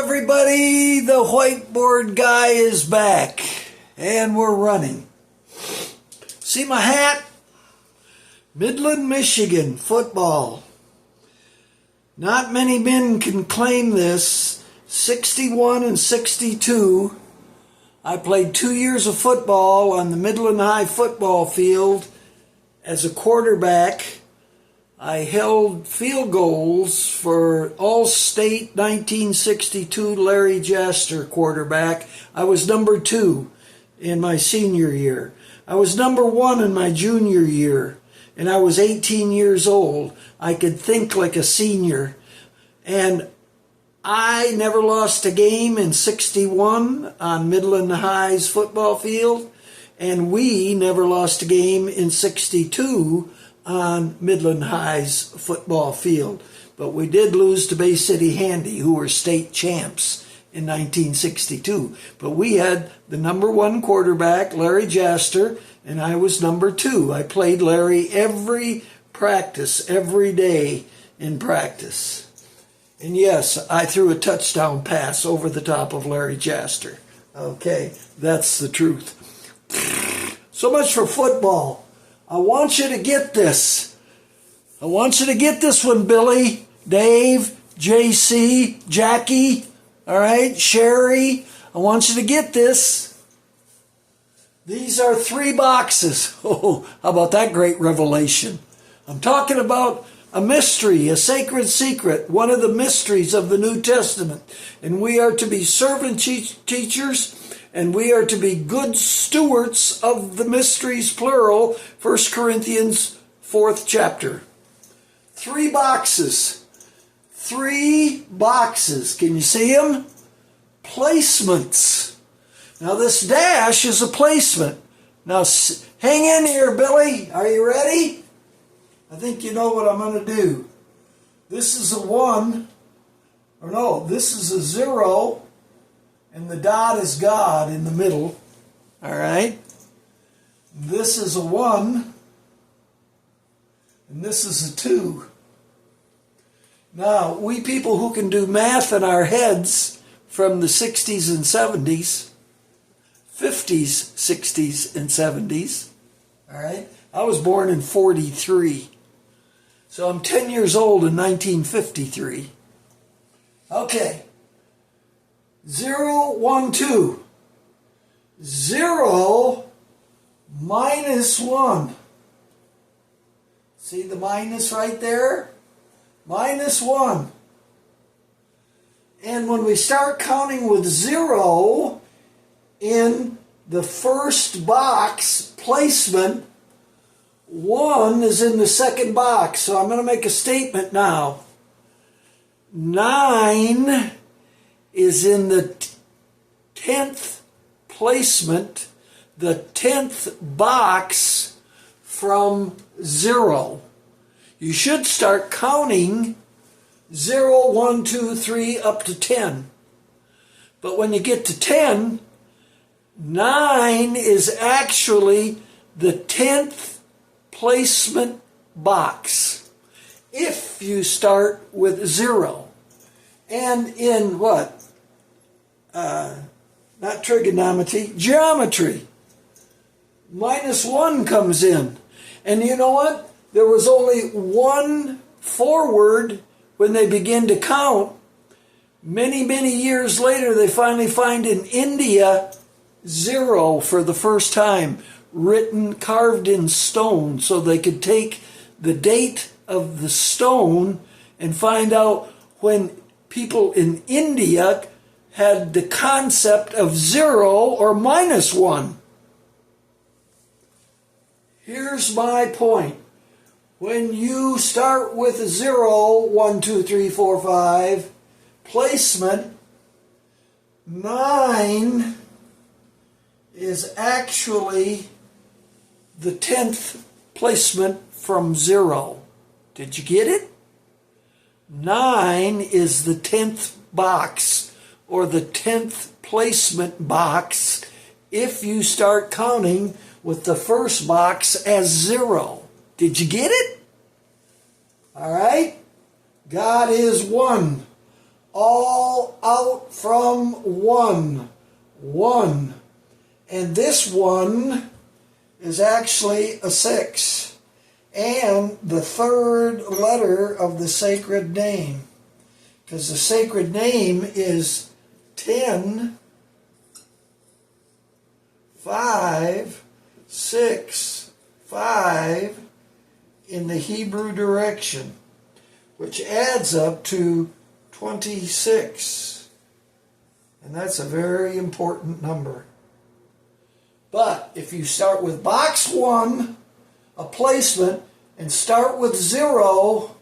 everybody, the whiteboard guy is back and we're running. See my hat? Midland, Michigan football. Not many men can claim this. 61 and 62. I played 2 years of football on the Midland High football field as a quarterback. I held field goals for All-State 1962 Larry Jaster quarterback. I was number 2 in my senior year. I was number 1 in my junior year, and I was 18 years old. I could think like a senior. And I never lost a game in 61 on Midland High's football field, and we never lost a game in 62 on Midland High's football field. But we did lose to Bay City Handy, who were state champs in 1962. But we had the number 1 quarterback, Larry Jaster, and I was number 2. I played Larry every practice, every day in practice. And yes, I threw a touchdown pass over the top of Larry Jaster. Okay, that's the truth. So much for football. I want you to get this. I want you to get this one, Billy, Dave, JC, Jackie, all right, Sherry. I want you to get this. These are 3 boxes. Oh, how about that great revelation? I'm talking about a mystery, a sacred secret, one of the mysteries of the New Testament. And we are to be servant teachers, and we are to be good stewards of the mysteries, plural, 1 Corinthians 4th chapter. 3 boxes. 3 boxes. Can you see them? Placements. Now this dash is a placement. Now hang in here, Billy. Are you ready? I think you know what I'm going to do. This is a 1, or no, this is a 0, and the dot is God in the middle. All right? This is a 1, and this is a 2. Now, we people who can do math in our heads from the 60s and 70s, 50s, 60s, and 70s, all right? I was born in 43. So I'm 10 years old in 1953. Okay. 0, 1, 2. 0 minus 1. See the minus right there? Minus 1. And when we start counting with 0 in the first box placement, 1 is in the second box, so I'm going to make a statement now. 9 is in the 10th placement, the 10th box from 0. You should start counting 0, 1, 2, 3, up to 10. But when you get to 10, 9 is actually the 10th placement box if you start with 0. And in what? Not trigonometry, geometry. Minus 1 comes in. And you know what? There was only 1 forward when they begin to count. Many, many years later, they finally find in India 0 for the first time, written, carved in stone, so they could take the date of the stone and find out when people in India had the concept of 0 or minus 1. Here's my point. When you start with a 0, 1, 2, 3, 4, 5, placement, 9 is actually the 10th placement from 0. Did you get it? 9 is the 10th box, or the 10th placement box, if you start counting with the first box as 0. Did you get it? All right? God is one. all out from one. One. And this one is actually a 6. And the third letter of the sacred name. Because the sacred name is 10, 5, 6, 5 in the Hebrew direction, which adds up to 26. And that's a very important number. But if you start with box 1, a placement, and start with 0,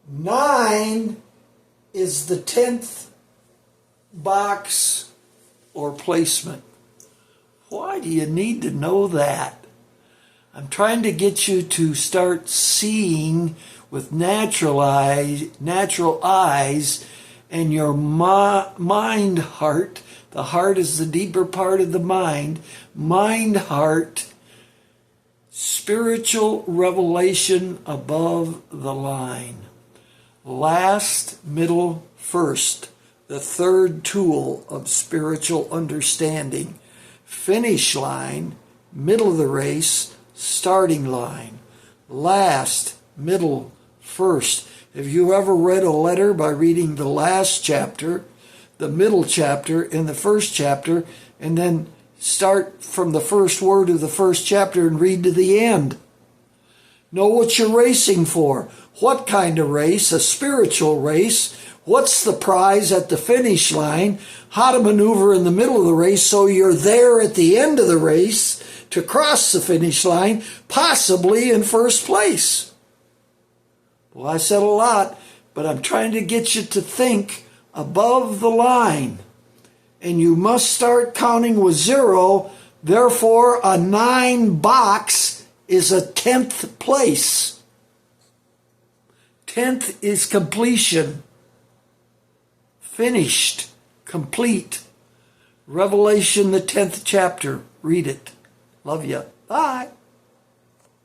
9 is the 10th box or placement. Why do you need to know that? I'm trying to get you to start seeing with natural eyes and your mind heart. The heart is the deeper part of the mind. Mind heart. Spiritual revelation above the line. Last, middle, first. The third tool of spiritual understanding. Finish line, middle of the race, starting line. Last, middle, first. Have you ever read a letter by reading the last chapter, the middle chapter, and the first chapter, and then start from the first word of the first chapter and read to the end? Know what you're racing for. What kind of race? A spiritual race. What's the prize at the finish line? How to maneuver in the middle of the race so you're there at the end of the race to cross the finish line, possibly in first place. Well, I said a lot, but I'm trying to get you to think above the line. And you must start counting with 0. Therefore, a 9 box is a 10th place. 10th is completion. Finished. Complete. Revelation, the 10th chapter. Read it. Love you. Bye.